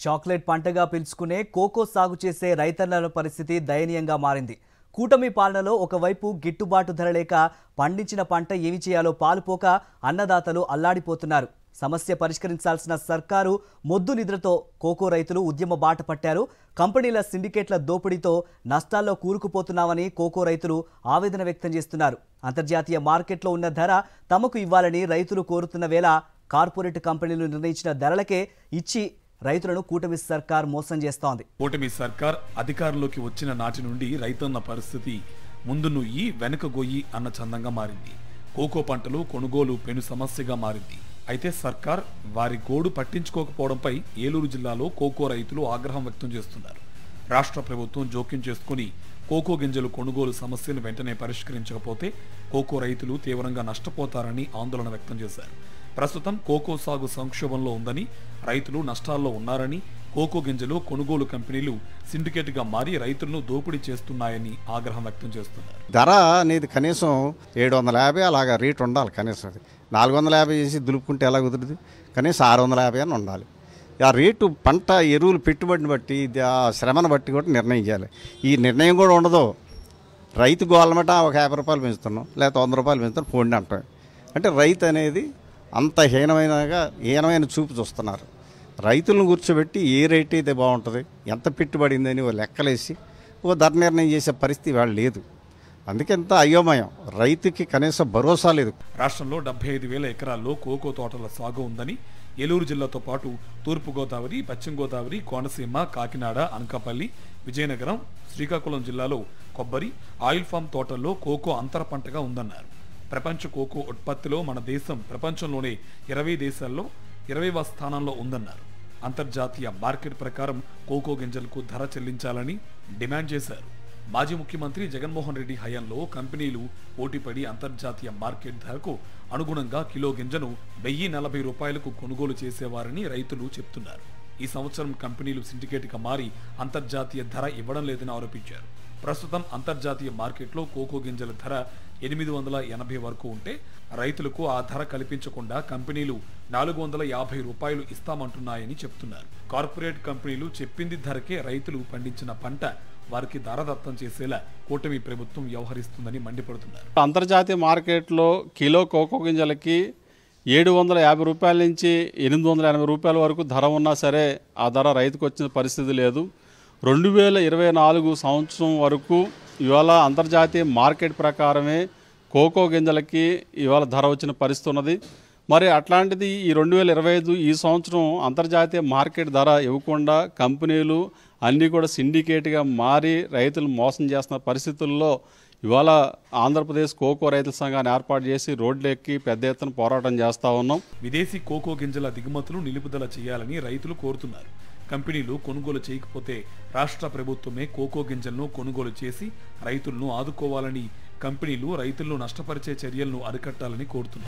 Chocolate పంటగా పిలుచుకునే cocoa సాగు చేసే రైతన్నల పరిస్థితి దయనీయంగా మారింది. కూటమి పాలనలో ఒకవైపు గిట్టుబాటు ధర లేక పండించిన పంట ఏమి చేయాలో పాలుపోక అన్నదాతలు అల్లాడిపోతున్నారు. సమస్య పరిష్కరించాల్సిన సర్కారు మొద్దు నిద్రతో కోకో రైతులు ఉద్యమ బాట పట్టారు. కంపెనీల సిండికేట్ల దోపిడీతో నష్టాల్లో కూరుకుపోతున్నామని కోకో రైతులు ఆవేదన వ్యక్తం చేస్తున్నారు. అంతర్జాతీయ మార్కెట్లో ఉన్న ధర తమకు ఇవ్వాలని రైతులు కోరుతున్న వేళ కార్పొరేట్ కంపెనీలు నిర్ణయించిన ధరలకే ఇచ్చి రైతులను కూటమి సర్కార్ మోసం చేస్తోంది. కూటమి సర్కార్ అధికారంలోకి వచ్చిన నాటి నుండి రైతన్న పరిస్థితి ముందు నుయ్యి వెనుక గొయ్యి అన్న చందంగా మారింది. కోకో పంటలు కొనుగోలు పెను సమస్యగా మారింది. అయితే సర్కార్ వారి గోడు పట్టించుకోకపోవడంపై ఏలూరు జిల్లాలో కోకో రైతులు ఆగ్రహం వ్యక్తం చేస్తున్నారు. రాష్ట్ర ప్రభుత్వం జోక్యం చేసుకుని కోకో గింజలు కొనుగోలు సమస్యను వెంటనే పరిష్కరించకపోతే కోకో రైతులు తీవ్రంగా నష్టపోతారని ఆందోళన వ్యక్తం చేశారు. ప్రస్తుతం కోకో సాగు సంక్షోభంలో ఉందని, రైతులు నష్టాల్లో ఉన్నారని, కోకో గింజలు కొనుగోలు కంపెనీలు సిండికేట్గా మారి రైతులను దోపిడీ చేస్తున్నాయని ఆగ్రహం వ్యక్తం చేస్తున్నారు. ధర అనేది కనీసం 750 అలాగా రేటు ఉండాలి. కనీసం 450 చేసి దులుపుకుంటే ఎలా కుదురుతుంది? కనీసం 650 అని ఉండాలి. ఆ రేటు పంట ఎరువులు పెట్టుబడిని బట్టి ఆ శ్రమను బట్టి కూడా నిర్ణయం చేయాలి. ఈ నిర్ణయం కూడా ఉండదు. రైతు గవర్నమెంట్ ఒక 50 రూపాయలు పెంచుతున్నాం, లేకపోతే 100 రూపాయలు పెంచుతున్నాం పోండి అంటాం. అంటే రైతు అనేది అంత హీనమైన చూపు చూస్తున్నారు. రైతులను కూర్చోబెట్టి ఏ రేట్ అయితే బాగుంటుంది, ఎంత పెట్టుబడిందని ఓ లెక్కలేసి ఓ ధర నిర్ణయం చేసే పరిస్థితి వాళ్ళు లేదు. అందుకెంత అయోమయం. రైతుకి కనీసం భరోసా లేదు. రాష్ట్రంలో 75,000 ఎకరాల్లో కోకో తోటల సాగు ఉందని, ఏలూరు జిల్లాతో పాటు తూర్పుగోదావరి, పశ్చిమ గోదావరి, కోనసీమ, కాకినాడ, అనకాపల్లి, విజయనగరం, శ్రీకాకుళం జిల్లాలో కొబ్బరి, ఆయిల్ ఫామ్ తోటల్లో కోకో అంతర పంటగా ఉందన్నారు. ప్రపంచ కోకో ఉత్పత్తిలో మన దేశం ప్రపంచంలోనే 20 దేశాల్లో 20వ స్థానంలో ఉందన్నారు. అంతర్జాతీయ మార్కెట్ ప్రకారం కోకో గింజలకు ధర చెల్లించాలని డిమాండ్ చేశారు. మాజీ ముఖ్యమంత్రి జగన్మోహన్ రెడ్డి హయాంలో కంపెనీలు పోటీపడి అంతర్జాతీయ మార్కెట్ ధరకు అనుగుణంగా కిలో గింజను 1040 రూపాయలకు కొనుగోలు చేసేవారని రైతులు చెప్తున్నారు. ఈ సంవత్సరం కంపెనీలు సిండికేట్గా మారి అంతర్జాతీయ ధర ఇవ్వడం లేదని ఆరోపించారు. ప్రస్తుతం అంతర్జాతీయ మార్కెట్లో కోకో గింజల ధర 880 వరకు ఉంటే రైతులకు ఆ ధర కల్పించకుండా కంపెనీలు 450 రూపాయలు ఇస్తామంటున్నాయని చెప్తున్నారు. కార్పొరేట్ కంపెనీలు చెప్పింది ధరకే రైతులు పండించిన పంట వారికి ధరదత్తం చేసేలా కూటమి ప్రభుత్వం వ్యవహరిస్తుందని మండిపడుతున్నారు. అంతర్జాతీయ మార్కెట్లో కిలో కోకో గింజలకి 750 రూపాయల నుంచి 880 రూపాయల వరకు ధర ఉన్నా సరే ఆ ధర రైతుకు వచ్చిన పరిస్థితి లేదు. 2024 సంవత్సరం వరకు ఇవాళ అంతర్జాతీయ మార్కెట్ ప్రకారమే కోకో గింజలకి ఇవాళ ధర వచ్చిన పరిస్థితి ఉన్నది. మరి అట్లాంటిది ఈ 2025 ఈ సంవత్సరం అంతర్జాతీయ మార్కెట్ ధర ఇవ్వకుండా కంపెనీలు అన్నీ కూడా సిండికేట్గా మారి రైతులు మోసం చేస్తున్న పరిస్థితుల్లో ఇవాళ ఆంధ్రప్రదేశ్ కోకో రైతుల సంఘాన్ని ఏర్పాటు చేసి రోడ్లెక్కి పెద్ద ఎత్తున పోరాటం చేస్తూ ఉన్నాం. విదేశీ కోకో గింజల దిగుమతులు నిలుపుదల చేయాలని రైతులు కోరుతున్నారు. కంపెనీలు కొనుగోలు చేయకపోతే రాష్ట్ర ప్రభుత్వమే కోకో గింజలను కొనుగోలు చేసి రైతులను ఆదుకోవాలని, కంపెనీలు రైతులను నష్టపరిచే చర్యలను అరికట్టాలని కోరుతున్నారు.